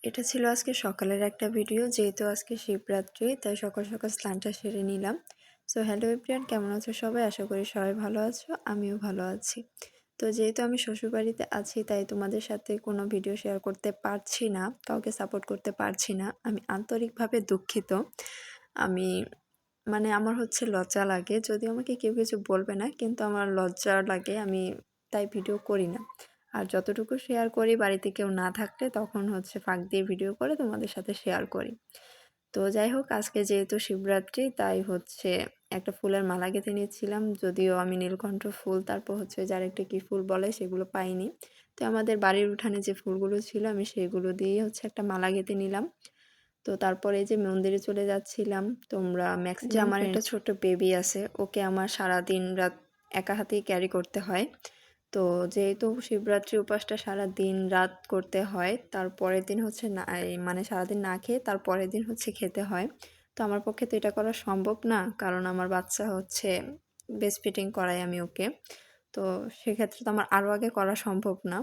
এটা ছিল আজকে সকালের একটা ভিডিও। যেহেতু আজকে শিবরাত্রি, তাই সকাল সকাল স্নানটা সেরে নিলাম। সো হ্যালো এভরিওয়ান, কেমন আছো সবাই? আশা করি সবাই ভালো আছো, আমিও ভালো আছি। তো যেহেতু আমি শ্বশুরবাড়িতে আছি, তাই তোমাদের সাথে কোনো ভিডিও শেয়ার করতে পারছি না, কাউকে সাপোর্ট করতে পারছি না। আমি আন্তরিকভাবে দুঃখিত। আমি আমার হচ্ছে লজ্জা লাগে, যদিও আমাকে কেউ কিছু বলবে না, কিন্তু আমার লজ্জা লাগে, আমি তাই ভিডিও করি না। আর যতটুকু শেয়ার করি বাড়িতে কেউ না থাকলে তখন হচ্ছে ফাঁক দিয়ে ভিডিও করে তোমাদের সাথে শেয়ার করি। তো যাই হোক, আজকে যেহেতু শিবরাত্রি, তাই হচ্ছে একটা ফুলের মালা গেঁথে নিয়েছিলাম। যদিও আমি নীলকণ্ঠ ফুল, তারপর হচ্ছে যার একটা কী ফুল বলে, সেগুলো পাইনি। তো আমাদের বাড়ির উঠানে যে ফুলগুলো ছিল, আমি সেগুলো দিয়ে হচ্ছে একটা মালা গেঁথে নিলাম। তো তারপরে এই যে মন্দিরে চলে যাচ্ছিলাম। তোমরা যে আমার একটা ছোট বেবি আছে, ওকে আমার সারাদিন রাত একা হাতেই ক্যারি করতে হয়। তো যেহেতু শিবরাত্রি উপাসটা সারা দিন রাত করতে হয়, তারপরের দিন হচ্ছে না, সারাদিন না খেয়ে তারপরের দিন হচ্ছে খেতে হয়। তো আমার পক্ষে তো এটা করা সম্ভব না, কারণ আমার বাচ্চা হচ্ছে ব্রেস্ট ফিডিং করাই আমি ওকে। তো সেক্ষেত্রে তো আমার আরও আগে করা সম্ভব না।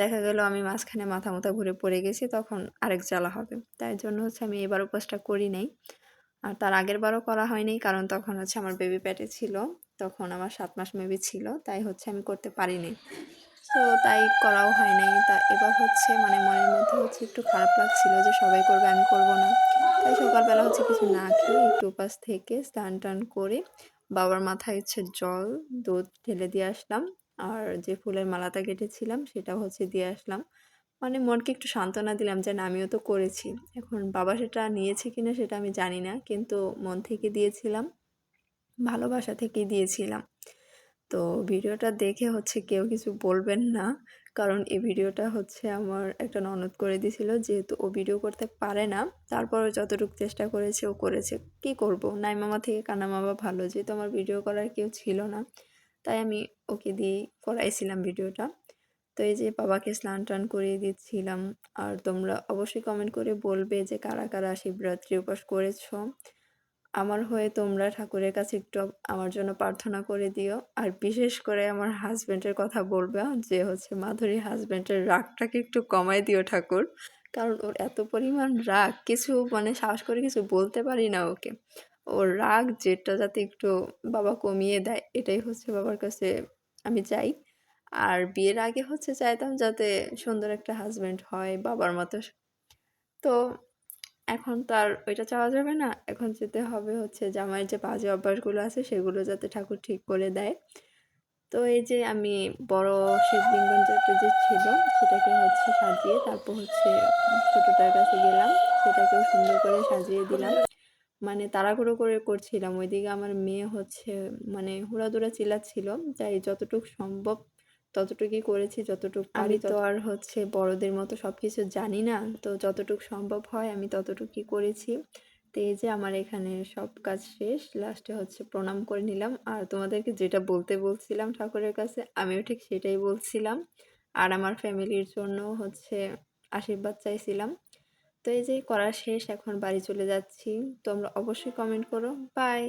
দেখা গেল আমি মাঝখানে মাথা মুথা ঘুরে পড়ে গেছি, তখন আরেক জ্বালা হবে। তাই জন্য হচ্ছে আমি এবার উপোসটা করি নাই। আর তার আগের বারও করা হয়নি, কারণ তখন হচ্ছে আমার বেবি পেটে ছিল, তখন আমার 7 মাস মেবি ছিল, তাই হচ্ছে আমি করতে পারিনি। তো তাই করাও হয় নাই। তা এবার হচ্ছে মনের মধ্যে হচ্ছে একটু খারাপ লাগছিল যে সবাই করবে, আমি করব না। তাই সকালবেলা হচ্ছে কিছু না খেয়ে একটু উপাস থেকে স্নান টান করে বাবার মাথায় হচ্ছে জল দুধ ঢেলে দিয়ে আসলাম। আর যে ফুলের মালাটা কেটেছিলাম সেটাও হচ্ছে দিয়ে আসলাম। মনকে একটু সান্ত্বনা দিলাম যে না, আমিও তো করেছি। এখন বাবা সেটা নিয়েছে কিনা সেটা আমি জানি না, কিন্তু মন থেকে দিয়েছিলাম, ভালোবাসা থেকেই দিয়েছিলাম। তো ভিডিওটা দেখে হচ্ছে কেউ কিছু বলবেন না, কারণ এই ভিডিওটা হচ্ছে আমার একটা ননদ করে দিয়েছিল। যেহেতু ও ভিডিও করতে পারে না, তারপরও যতটুকু চেষ্টা করেছে ও করেছে। কি করব, নাই মামা থেকে কানা মামা ভালো। যেহেতু আমার ভিডিও করার কেউ ছিল না, তাই আমি ওকে দিয়েই করাইছিলাম ভিডিওটা। তো এই যে বাবাকে স্নান টান করিয়ে দিচ্ছিলাম। আর তোমরা অবশ্যই কমেন্ট করে বলবে যে কারা কারা শিবরাত্রি উপোস করেছো। আমার হয়ে তোমরা ঠাকুরের কাছে একটু আমার জন্য প্রার্থনা করে দিও। আর বিশেষ করে আমার হাজব্যান্ডের কথা বলবা যে হচ্ছে মাধুরীর হাজব্যান্ডের রাগটাকে একটু কমায় দিও ঠাকুর। কারণ ওর এত পরিমাণ রাগ, কিছু সাহস করে কিছু বলতে পারি না ওকে। ওর রাগ জেদটা যাতে একটু বাবা কমিয়ে দেয়, এটাই হচ্ছে বাবার কাছে আমি চাই। আর বিয়ের আগে হচ্ছে চাইতাম যাতে সুন্দর একটা হাজব্যান্ড হয় বাবার মতো। তো এখন তো আর ওইটা চাওয়া যাবে না। এখন যেতে হবে হচ্ছে জামাইয়ের যে বাজে অভ্যাসগুলো আছে সেগুলো যাতে ঠাকুর ঠিক করে দেয়। তো এই যে আমি বড় শিবলিঙ্গ যেটা যে ছিল, সেটাকে হচ্ছে সাজিয়ে তারপর হচ্ছে ছোটটার কাছে গেলাম, সেটাকেও সুন্দর করে সাজিয়ে দিলাম। তাড়াহুড়ো করে করছিলাম, ওইদিকে আমার মেয়ে হচ্ছে হুড়াদুরা চিল্লাচ্ছিল। তাই যতটুকু সম্ভব ততটুকুই করেছি, যতটুকু পারি। তো আর হচ্ছে বড়দের মতো সবকিছু জানি না, তো যতটুকু সম্ভব হয় আমি ততটুকুই করেছি। তো এই যে আমার এখানে সব কাজ শেষ, লাস্টে হচ্ছে প্রণাম করে নিলাম। আর তোমাদেরকে যেটা বলতে বলছিলাম ঠাকুরের কাছে, আমিও ঠিক সেটাই বলছিলাম। আর আমার ফ্যামিলির জন্য হচ্ছে আশীর্বাদ চাইছিলাম। তো এই যে করা শেষ, এখন বাড়ি চলে যাচ্ছি। তোমরা অবশ্যই কমেন্ট করো। বাই।